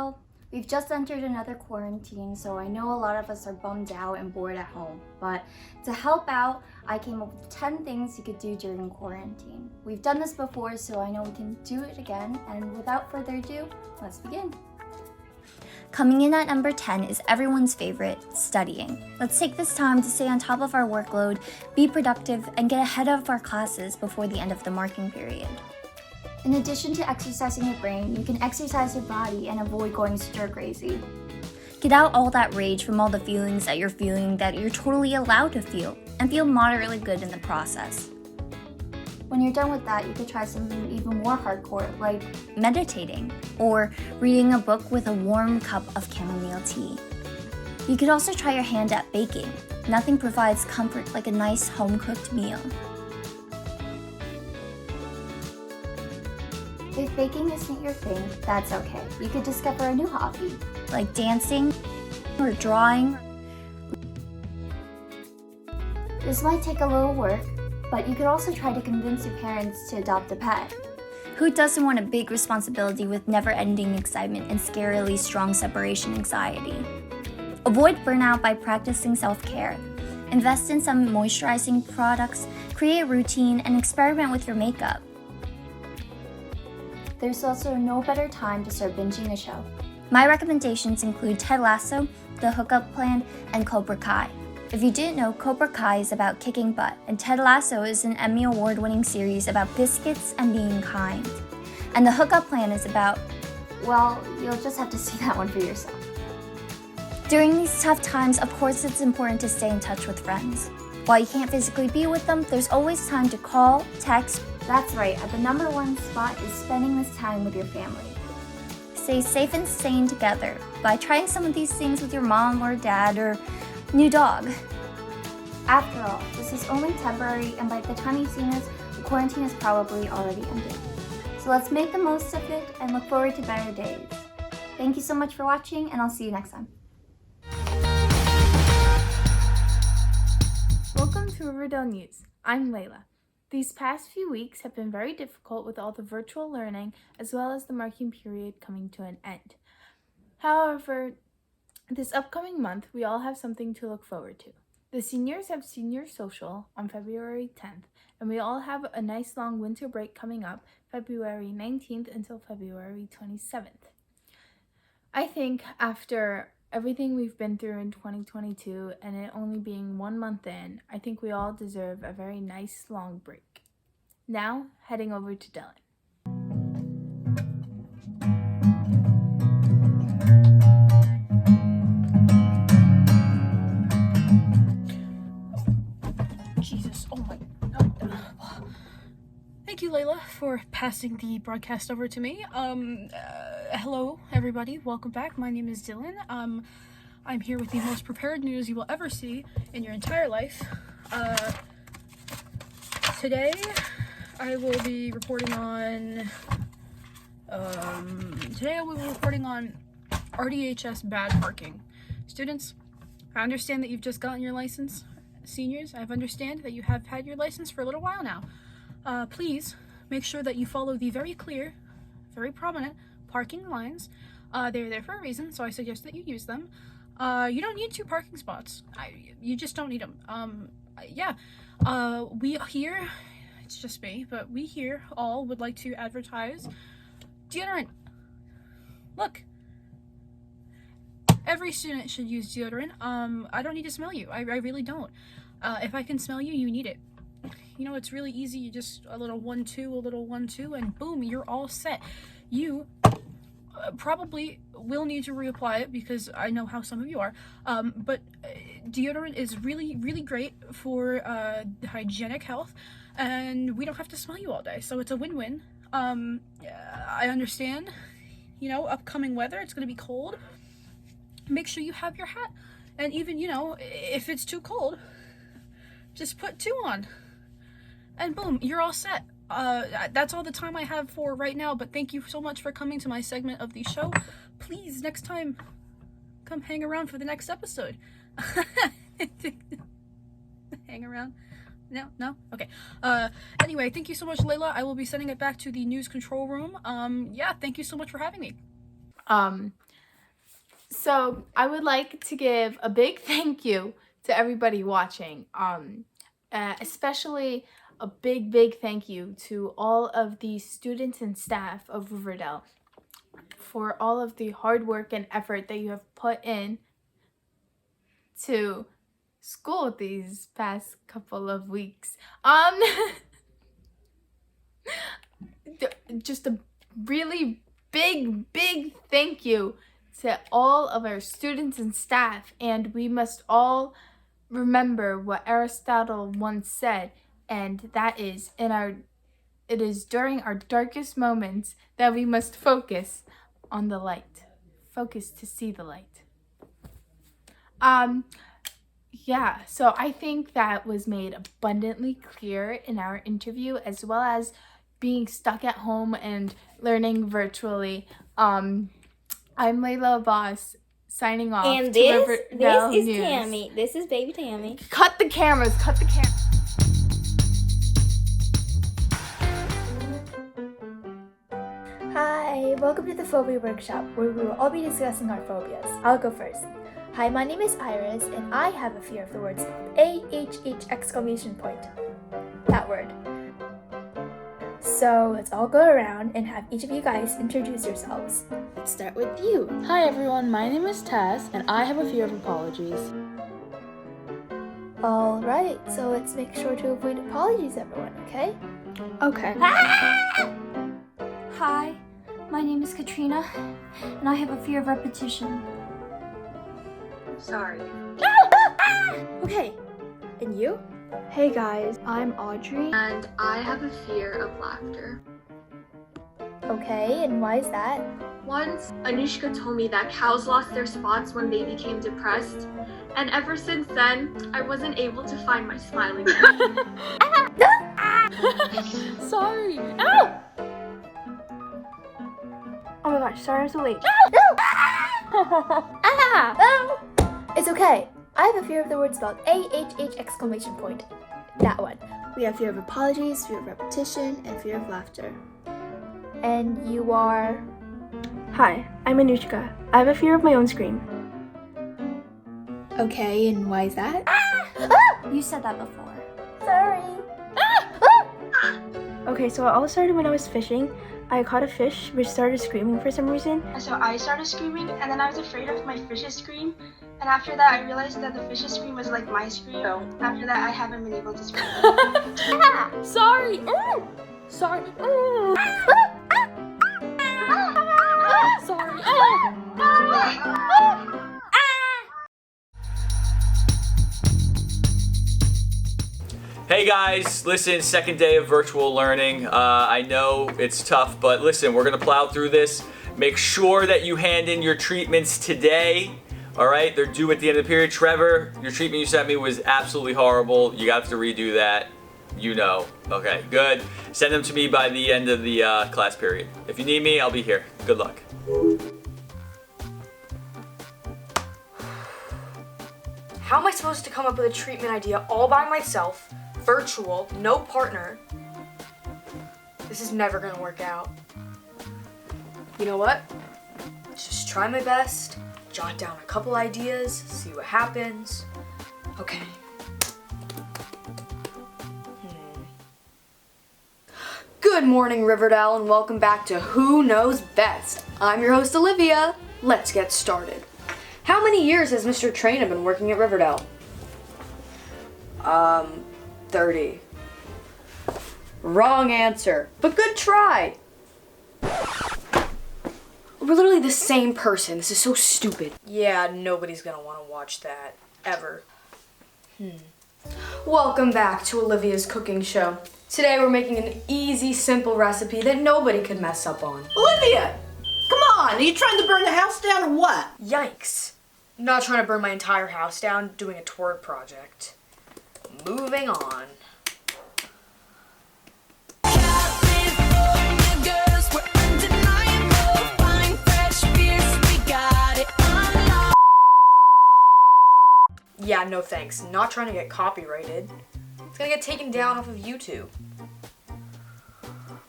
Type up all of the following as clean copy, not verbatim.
Well, we've just entered another quarantine, so I know a lot of us are bummed out and bored at home. But to help out, I came up with 10 things you could do during quarantine. We've done this before, so I know we can do it again. And without further ado, let's begin. Coming in at number 10 is everyone's favorite, studying. Let's take this time to stay on top of our workload, be productive, and get ahead of our classes before the end of the marking period. In addition to exercising your brain, you can exercise your body and avoid going stir crazy. Get out all that rage from all the feelings that you're feeling that you're totally allowed to feel, and feel moderately good in the process. When you're done with that, you could try something even more hardcore, like meditating, or reading a book with a warm cup of chamomile tea. You could also try your hand at baking. Nothing provides comfort like a nice home-cooked meal. If baking isn't your thing, that's okay. You could discover a new hobby, like dancing or drawing. This might take a little work, but you could also try to convince your parents to adopt a pet. Who doesn't want a big responsibility with never-ending excitement and scarily strong separation anxiety? Avoid burnout by practicing self-care. Invest in some moisturizing products, create a routine, and experiment with your makeup. There's also no better time to start binging a show. My recommendations include Ted Lasso, The Hookup Plan, and Cobra Kai. If you didn't know, Cobra Kai is about kicking butt, and Ted Lasso is an Emmy Award-winning series about biscuits and being kind. And The Hookup Plan is about, well, you'll just have to see that one for yourself. During these tough times, of course it's important to stay in touch with friends. While you can't physically be with them, there's always time to call, text. That's right, at the number one spot is spending this time with your family. Stay safe and sane together by trying some of these things with your mom or dad or new dog. After all, this is only temporary, and by the time you've seen this, the quarantine is probably already ended. So let's make the most of it and look forward to better days. Thank you so much for watching, and I'll see you next time. Welcome to Riddle News. I'm Leila. These past few weeks have been very difficult with all the virtual learning as well as the marking period coming to an end. However, this upcoming month, we all have something to look forward to. The seniors have senior social on February 10th, and we all have a nice long winter break coming up February 19th until February 27th. I think after everything we've been through in 2022 and it only being 1 month in, I think we all deserve a very nice long break. Now, heading over to Dylan. Thank you, Leila, for passing the broadcast over to me. Hello, everybody. Welcome back. My name is Dylan. I'm here with the most prepared news you will ever see in your entire life. Today, I will be reporting on... RDHS bad parking. Students, I understand that you've just gotten your license. Seniors, I understand that you have had your license for a little while now. Please make sure that you follow the very clear, very prominent parking lines. They're there for a reason, so I suggest that you use them. You don't need 2 parking spots. You just don't need them. We here, it's just me, but we here all would like to advertise deodorant. Look, every student should use deodorant. I don't need to smell you. I really don't. If I can smell you, you need it. You know, it's really easy. You just a little 1-2, and boom, you're all set. You probably will need to reapply it because I know how some of you are. But deodorant is really, really great for hygienic health, and we don't have to smell you all day. So it's a win-win. I understand, you know, upcoming weather, it's going to be cold. Make sure you have your hat. And even, you know, if it's too cold, just put 2 on. And boom, you're all set. That's all the time I have for right now, but thank you so much for coming to my segment of the show. Please, next time, come hang around for the next episode. Hang around? No? Okay. Anyway, thank you so much, Leila. I will be sending it back to the news control room. Yeah, thank you so much for having me. So I would like to give a big thank you to everybody watching, especially a big thank you to all of the students and staff of Riverdale for all of the hard work and effort that you have put in to school these past couple of weeks. Just a really big thank you to all of our students and staff, and we must all remember what Aristotle once said, and that is it is during our darkest moments that we must focus on the light. Focus to see the light. Yeah, so I think that was made abundantly clear in our interview, as well as being stuck at home and learning virtually. I'm Leila Abbas, signing off. And to this Riverdale is News. Tammy. This is baby Tammy. Cut the cameras. Hi, welcome to the Phobia Workshop, where we will all be discussing our phobias. I'll go first. Hi, my name is Iris, and I have a fear of the words AHH exclamation point. That word. So let's all go around and have each of you guys introduce yourselves. Let's start with you. Hi everyone, my name is Tess, and I have a fear of apologies. Alright, so let's make sure to avoid apologies, everyone, okay? Okay. Hi, my name is Katrina, and I have a fear of repetition. Sorry. Okay, and you? Hey guys, I'm Audrey. And I have a fear of laughter. Okay, and why is that? Once, Anushka told me that cows lost their spots when they became depressed, and ever since then, I wasn't able to find my smiling man. Sorry. Oh my gosh, sorry I'm so late. It's okay. I have a fear of the word spelled AHH exclamation point. That one. We have fear of apologies, fear of repetition, and fear of laughter. And you are... Hi, I'm Anushka. I have a fear of my own scream. Okay, and why is that? You said that before. Sorry. Okay, so it all started when I was fishing. I caught a fish which started screaming for some reason. So I started screaming, and then I was afraid of my fish's scream. And after that, I realized that the fish's scream was like my scream. So after that, I haven't been able to scream. Sorry. Sorry. Sorry. Hey guys, listen, second day of virtual learning. I know it's tough, but listen, we're gonna plow through this. Make sure that you hand in your treatments today. All right, they're due at the end of the period. Trevor, your treatment you sent me was absolutely horrible. You have to redo that. You know. Okay, good. Send them to me by the end of the class period. If you need me, I'll be here. Good luck. How am I supposed to come up with a treatment idea all by myself, virtual, no partner? This is never gonna work out. You know what? Let's just try my best, jot down a couple ideas, see what happens. Okay. Good morning, Riverdale, and welcome back to Who Knows Best. I'm your host, Olivia. Let's get started. How many years has Mr. Trainer been working at Riverdale? 30. Wrong answer, but good try. We're literally the same person. This is so stupid. Yeah, nobody's gonna want to watch that, ever. Welcome back to Olivia's cooking show. Today we're making an easy, simple recipe that nobody could mess up on. Olivia! Come on, are you trying to burn the house down or what? Yikes. Not trying to burn my entire house down, doing a TWIRD project. Moving on. Yeah, no thanks. Not trying to get copyrighted. It's gonna get taken down off of YouTube.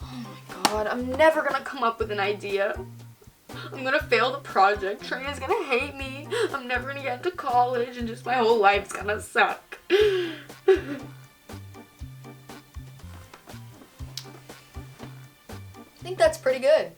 Oh my god, I'm never gonna come up with an idea. I'm gonna fail the project. Trina's gonna hate me. I'm never gonna get into college and just my whole life's gonna suck. I think that's pretty good.